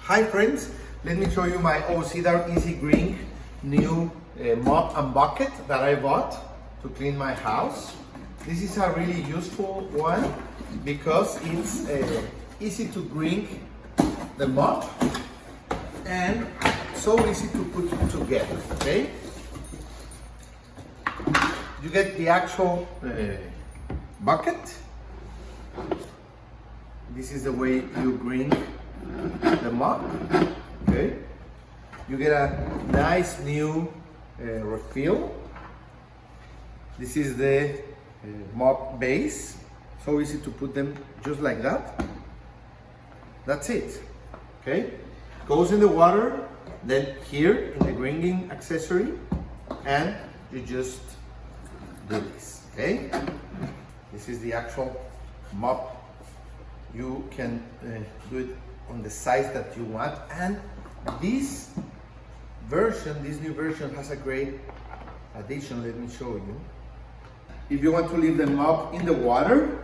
Hi friends, let me show you my O-Cedar EasyWring new mop and bucket that I bought to clean my house. This is a really useful one because it's easy to bring the mop and so easy to put together, okay? You get the actual bucket. This is the way you bring the mop, okay? You get a nice new refill. This is the mop base. So easy to put them just like that. That's it, okay? Goes in the water, then here in the wringing accessory, and you just do this, okay? This is the actual mop. You can do it on the size that you want, and this new version has a great addition. Let me show you. If you want to leave the mop in the water,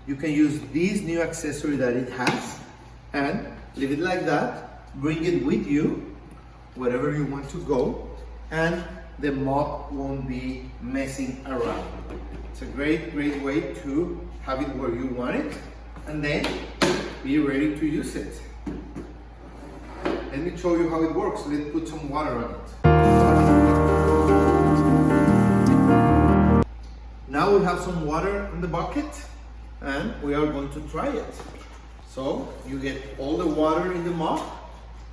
you can use this new accessory that it has and leave it like that, bring it with you wherever you want to go, and the mop won't be messing around. It's a great way to have it where you want it and then be ready to use it. Let me show you how it works. Let's put some water on it. Now we have some water in the bucket and we are going to try it. So you get all the water in the mop,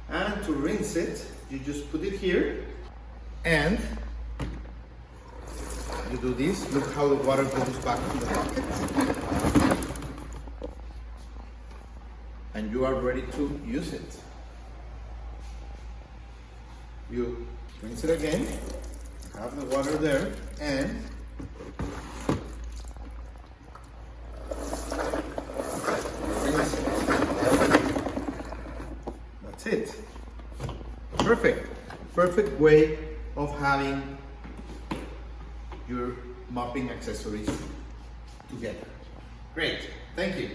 and to rinse it, you just put it here and you do this. Look how the water goes back in the bucket. And you are ready to use it. You rinse it again, have the water there, and rinse it. That's it. Perfect way of having your mopping accessories together. Great, thank you.